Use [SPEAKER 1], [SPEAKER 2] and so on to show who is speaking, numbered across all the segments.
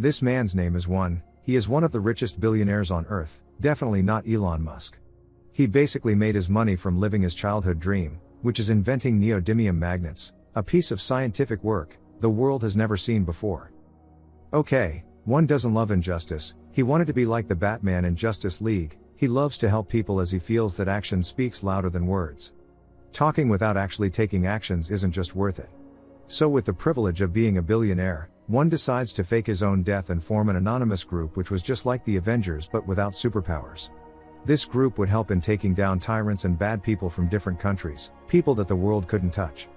[SPEAKER 1] This man's name is one, he is one of the richest billionaires on earth, definitely not Elon Musk. He basically made his money from living his childhood dream, which is inventing neodymium magnets, a piece of scientific work the world has never seen before. Okay, one doesn't love injustice, he wanted to be like the Batman in Justice League, he loves to help people as he feels that action speaks louder than words. Talking without actually taking actions isn't just worth it. So with the privilege of being a billionaire, one decides to fake his own death and form an anonymous group which was just like the Avengers but without superpowers. This group would help in taking down tyrants and bad people from different countries, people that the world couldn't touch.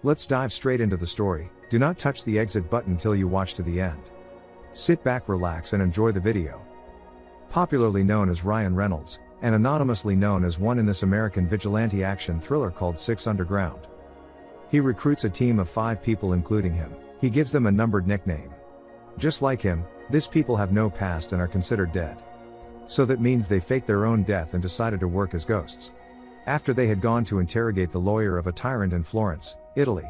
[SPEAKER 1] Let's dive straight into the story. Do not touch the exit button till you watch to the end. Sit back, relax and enjoy the video. Popularly known as Ryan Reynolds, and anonymously known as one in this American vigilante action thriller called 6 Underground. He recruits a team of 5 people including him, he gives them a numbered nickname. Just like him, these people have no past and are considered dead. So that means they faked their own death and decided to work as ghosts. After they had gone to interrogate the lawyer of a tyrant in Florence, Italy.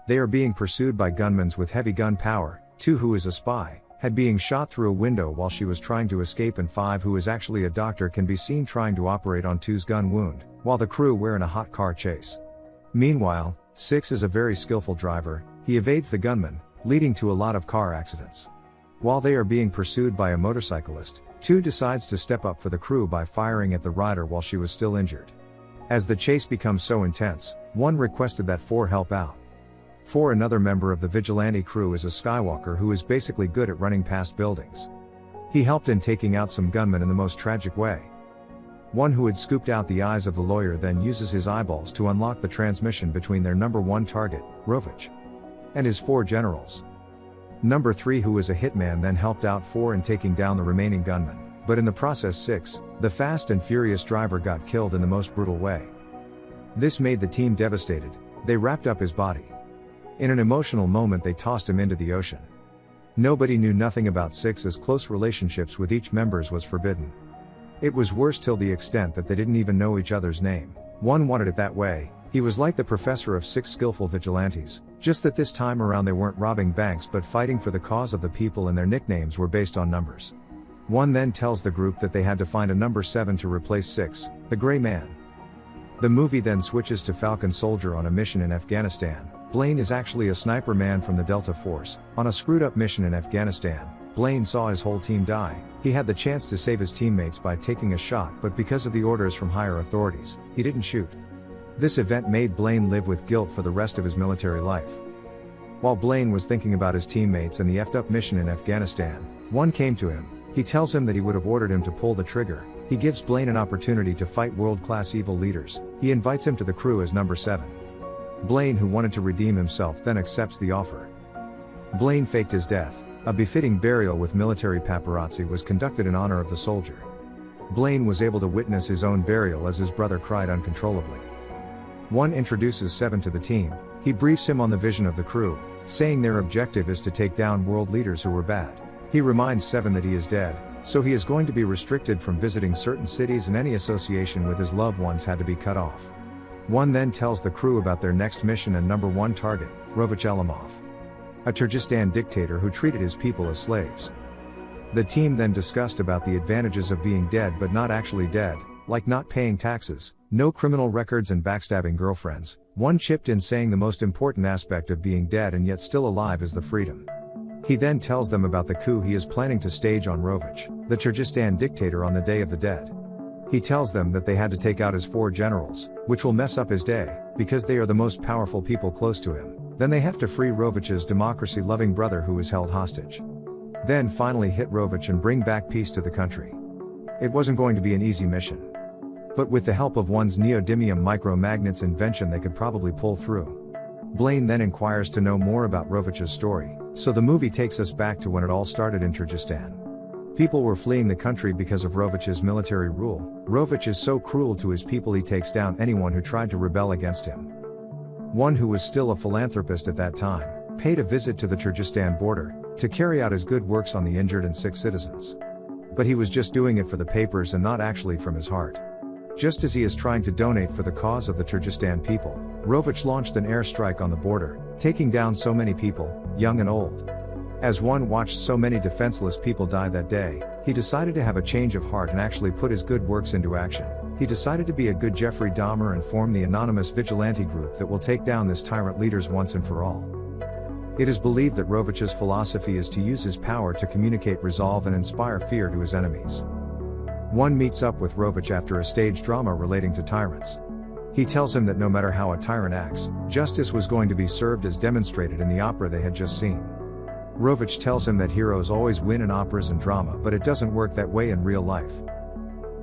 [SPEAKER 1] They are being pursued by gunmen with heavy gun power, 2 who is a spy, had being shot through a window while she was trying to escape and 5 who is actually a doctor can be seen trying to operate on 2's gun wound, while the crew were in a hot car chase. Meanwhile, 6 is a very skillful driver, he evades the gunman, leading to a lot of car accidents. While they are being pursued by a motorcyclist, 2 decides to step up for the crew by firing at the rider while she was still injured. As the chase becomes so intense, 1 requested that 4 help out. 4 another member of the vigilante crew is a Skywalker who is basically good at running past buildings. He helped in taking out some gunmen in the most tragic way. 1 who had scooped out the eyes of the lawyer then uses his eyeballs to unlock the transmission between their number 1 target, Rovich, and his 4 generals. Number 3 who is a hitman then helped out 4 in taking down the remaining gunmen, but in the process 6, the fast and furious driver got killed in the most brutal way. This made the team devastated, they wrapped up his body. In an emotional moment they tossed him into the ocean. Nobody knew nothing about 6 as close relationships with each members was forbidden. It was worse till the extent that they didn't even know each other's name. 1 wanted it that way, he was like the professor of 6 skillful vigilantes, just that this time around they weren't robbing banks but fighting for the cause of the people and their nicknames were based on numbers. 1 then tells the group that they had to find a number 7 to replace 6, the Gray Man. The movie then switches to Falcon Soldier on a mission in Afghanistan. Blaine is actually a sniper man from the Delta Force. On a screwed up mission in Afghanistan, Blaine saw his whole team die. He had the chance to save his teammates by taking a shot but because of the orders from higher authorities, he didn't shoot. This event made Blaine live with guilt for the rest of his military life. While Blaine was thinking about his teammates and the effed up mission in Afghanistan, 1 came to him. He tells him that he would have ordered him to pull the trigger. He gives Blaine an opportunity to fight world-class evil leaders. He invites him to the crew as number 7. Blaine, who wanted to redeem himself, then accepts the offer. Blaine faked his death. A befitting burial with military paparazzi was conducted in honor of the soldier. Blaine was able to witness his own burial as his brother cried uncontrollably. 1 introduces 7 to the team. He briefs him on the vision of the crew, saying their objective is to take down world leaders who were bad. He reminds 7 that he is dead, so he is going to be restricted from visiting certain cities and any association with his loved ones had to be cut off. 1 then tells the crew about their next mission and number 1 target, Rovich Alamov, a Turgistan dictator who treated his people as slaves. The team then discussed about the advantages of being dead but not actually dead, like not paying taxes, no criminal records and backstabbing girlfriends. 1 chipped in saying the most important aspect of being dead and yet still alive is the freedom. He then tells them about the coup he is planning to stage on Rovich, the Turgistan dictator, on the Day of the Dead. He tells them that they had to take out his 4 generals, which will mess up his day, because they are the most powerful people close to him. Then they have to free Rovich's democracy-loving brother who is held hostage. Then finally hit Rovich and bring back peace to the country. It wasn't going to be an easy mission. But with the help of 1's neodymium micromagnets invention they could probably pull through. Blaine then inquires to know more about Rovich's story, so the movie takes us back to when it all started in Turgistan. People were fleeing the country because of Rovich's military rule. Rovich is so cruel to his people he takes down anyone who tried to rebel against him. 1 who was still a philanthropist at that time, paid a visit to the Turgistan border, to carry out his good works on the injured and sick citizens. But he was just doing it for the papers and not actually from his heart. Just as he is trying to donate for the cause of the Turgistan people, Rovich launched an airstrike on the border, taking down so many people, young and old. As one watched so many defenseless people die that day, he decided to have a change of heart and actually put his good works into action. He decided to be a good Jeffrey Dahmer and form the anonymous vigilante group that will take down this tyrant leaders once and for all. It is believed that Rovich's philosophy is to use his power to communicate resolve and inspire fear to his enemies. One meets up with Rovich after a stage drama relating to tyrants. He tells him that no matter how a tyrant acts, justice was going to be served as demonstrated in the opera they had just seen. Rovich tells him that heroes always win in operas and drama, but it doesn't work that way in real life.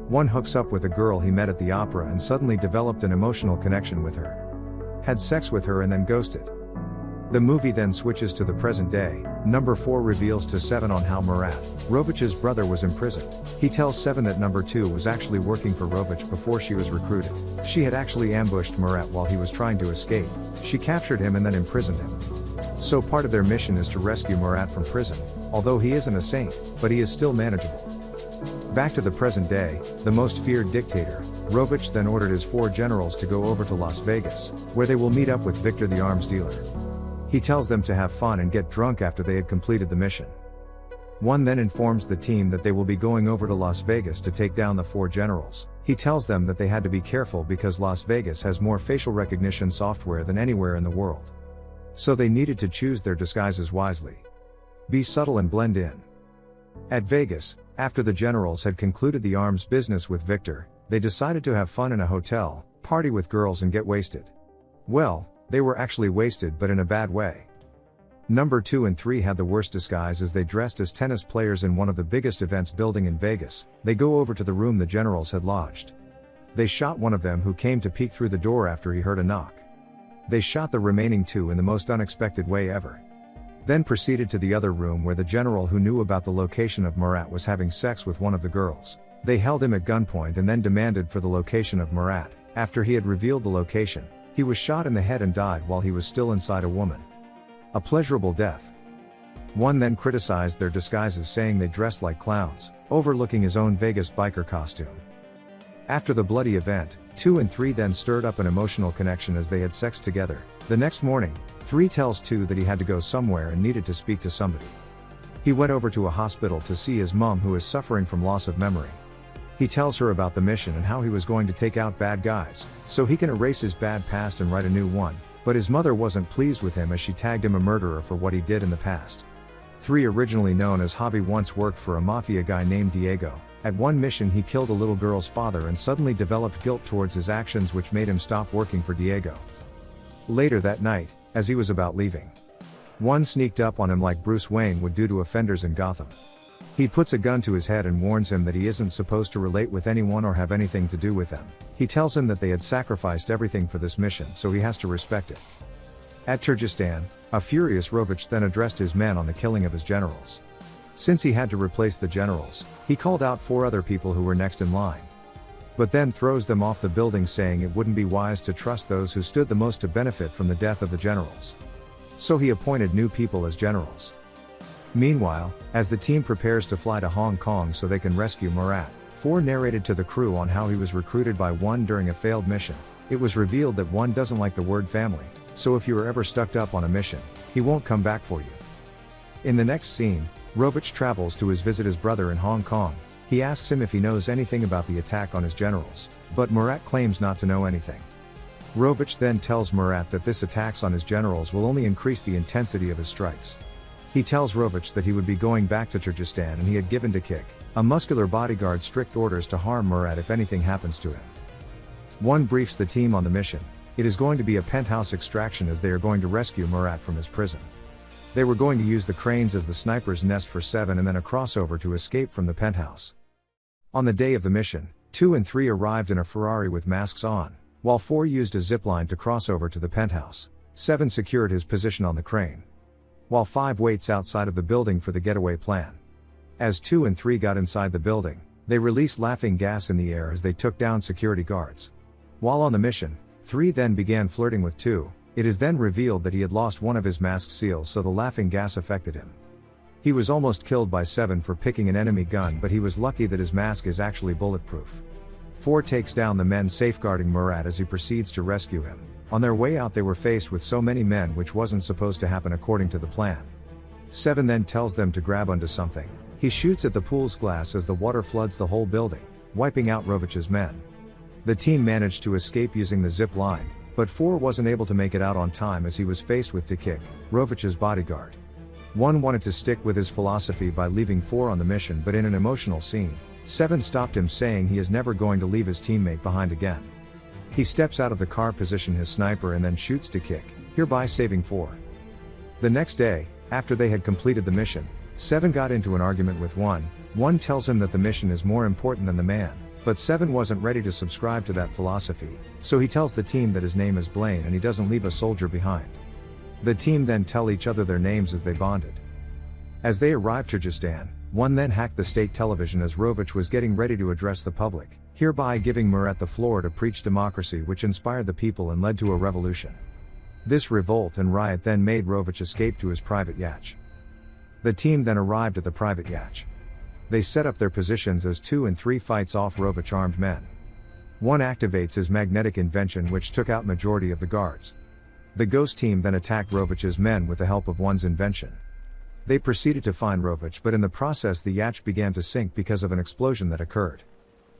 [SPEAKER 1] One hooks up with a girl he met at the opera and suddenly developed an emotional connection with her. Had sex with her and then ghosted. The movie then switches to the present day. Number 4 reveals to 7 on how Murat, Rovich's brother, was imprisoned. He tells 7 that number 2 was actually working for Rovich before she was recruited. She had actually ambushed Murat while he was trying to escape. She captured him and then imprisoned him. So part of their mission is to rescue Murat from prison, although he isn't a saint, but he is still manageable. Back to the present day, the most feared dictator, Rovich then ordered his 4 generals to go over to Las Vegas, where they will meet up with Victor the arms dealer. He tells them to have fun and get drunk after they had completed the mission. One then informs the team that they will be going over to Las Vegas to take down the 4 generals. He tells them that they had to be careful because Las Vegas has more facial recognition software than anywhere in the world. So they needed to choose their disguises wisely. Be subtle and blend in. At Vegas, after the generals had concluded the arms business with Victor, they decided to have fun in a hotel, party with girls and get wasted. Well, they were actually wasted, but in a bad way. Number 2 and 3 had the worst disguise as they dressed as tennis players in one of the biggest events building in Vegas. They go over to the room the generals had lodged. They shot one of them who came to peek through the door after he heard a knock. They shot the remaining 2 in the most unexpected way ever. Then proceeded to the other room where the general who knew about the location of Murat was having sex with one of the girls. They held him at gunpoint and then demanded for the location of Murat. After he had revealed the location, he was shot in the head and died while he was still inside a woman. A pleasurable death. One then criticized their disguises, saying they dressed like clowns, overlooking his own Vegas biker costume. After the bloody event, 2 and 3 then stirred up an emotional connection as they had sex together. The next morning, 3 tells 2 that he had to go somewhere and needed to speak to somebody. He went over to a hospital to see his mom, who is suffering from loss of memory. He tells her about the mission and how he was going to take out bad guys, so he can erase his bad past and write a new one, but his mother wasn't pleased with him as she tagged him a murderer for what he did in the past. 3, originally known as Javi, once worked for a mafia guy named Diego. At one mission he killed a little girl's father and suddenly developed guilt towards his actions, which made him stop working for Diego. Later that night, as he was about leaving, one sneaked up on him like Bruce Wayne would do to offenders in Gotham. He puts a gun to his head and warns him that he isn't supposed to relate with anyone or have anything to do with them. He tells him that they had sacrificed everything for this mission, so he has to respect it. At Turgistan, a furious Rovich then addressed his men on the killing of his generals. Since he had to replace the generals, he called out 4 other people who were next in line. But then throws them off the building, saying it wouldn't be wise to trust those who stood the most to benefit from the death of the generals. So he appointed new people as generals. Meanwhile, as the team prepares to fly to Hong Kong so they can rescue Murat, 4 narrated to the crew on how he was recruited by 1 during a failed mission. It was revealed that 1 doesn't like the word family, so if you are ever stuck up on a mission, he won't come back for you. In the next scene, Rovich travels to visit his brother in Hong Kong. He asks him if he knows anything about the attack on his generals, but Murat claims not to know anything. Rovich then tells Murat that this attacks on his generals will only increase the intensity of his strikes. He tells Rovich that he would be going back to Turgistan and he had given to Kik, a muscular bodyguard, strict orders to harm Murat if anything happens to him. One briefs the team on the mission. It is going to be a penthouse extraction as they are going to rescue Murat from his prison. They were going to use the cranes as the sniper's nest for 7 and then a crossover to escape from the penthouse. On the day of the mission, 2 and 3 arrived in a Ferrari with masks on, while 4 used a zipline to cross over to the penthouse. 7 secured his position on the crane, while 5 waits outside of the building for the getaway plan. As 2 and 3 got inside the building, they released laughing gas in the air as they took down security guards. While on the mission, 3 then began flirting with 2. It is then revealed that he had lost one of his mask seals, so the laughing gas affected him. He was almost killed by 7 for picking an enemy gun, but he was lucky that his mask is actually bulletproof. 4 takes down the men safeguarding Murat as he proceeds to rescue him. On their way out they were faced with so many men, which wasn't supposed to happen according to the plan. 7 then tells them to grab onto something. He shoots at the pool's glass as the water floods the whole building, wiping out Rovich's men. The team managed to escape using the zip line, but 4 wasn't able to make it out on time as he was faced with Dikik, Rovich's bodyguard. 1 wanted to stick with his philosophy by leaving 4 on the mission, but in an emotional scene, 7 stopped him, saying he is never going to leave his teammate behind again. He steps out of the car, position his sniper, and then shoots Dikik, hereby saving 4. The next day, after they had completed the mission, 7 got into an argument with 1. 1 tells him that the mission is more important than the man, but 7 wasn't ready to subscribe to that philosophy, so he tells the team that his name is Blaine and he doesn't leave a soldier behind. The team then tell each other their names as they bonded. As they arrive Turgistan, 1 then hacked the state television as Rovich was getting ready to address the public, hereby giving Murat the floor to preach democracy, which inspired the people and led to a revolution. This revolt and riot then made Rovich escape to his private yacht. The team then arrived at the private yacht. They set up their positions as 2 and 3 fights off Rovich armed men. 1 activates his magnetic invention, which took out majority of the guards. The ghost team then attacked Rovich's men with the help of 1's invention. They proceeded to find Rovich, but in the process the yacht began to sink because of an explosion that occurred.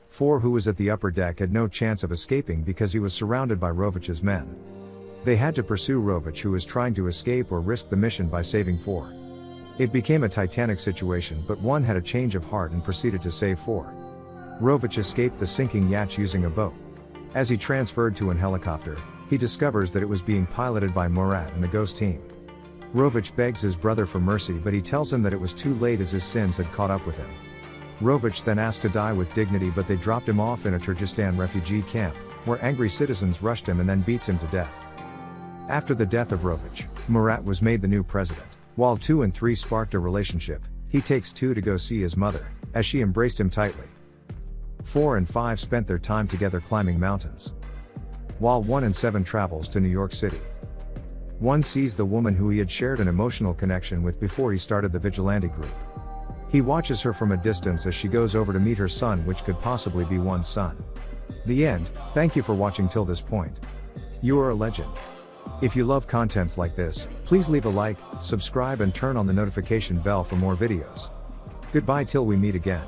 [SPEAKER 1] 4, who was at the upper deck, had no chance of escaping because he was surrounded by Rovich's men. They had to pursue Rovich, who was trying to escape, or risk the mission by saving 4. It became a titanic situation, but 1 had a change of heart and proceeded to save 4. Rovich escaped the sinking yacht using a boat. As he transferred to an helicopter, he discovers that it was being piloted by Murat and the ghost team. Rovich begs his brother for mercy, but he tells him that it was too late as his sins had caught up with him. Rovich then asked to die with dignity, but they dropped him off in a Turgistan refugee camp, where angry citizens rushed him and then beats him to death. After the death of Rovich, Murat was made the new president. While 2 and 3 sparked a relationship, he takes 2 to go see his mother, as she embraced him tightly. 4 and 5 spent their time together climbing mountains. While 1 and 7 travels to New York City. 1 sees the woman who he had shared an emotional connection with before he started the Vigilante group. He watches her from a distance as she goes over to meet her son, which could possibly be 1's son. The end. Thank you for watching till this point. You are a legend. If you love contents like this, please leave a like, subscribe and turn on the notification bell for more videos. Goodbye till we meet again.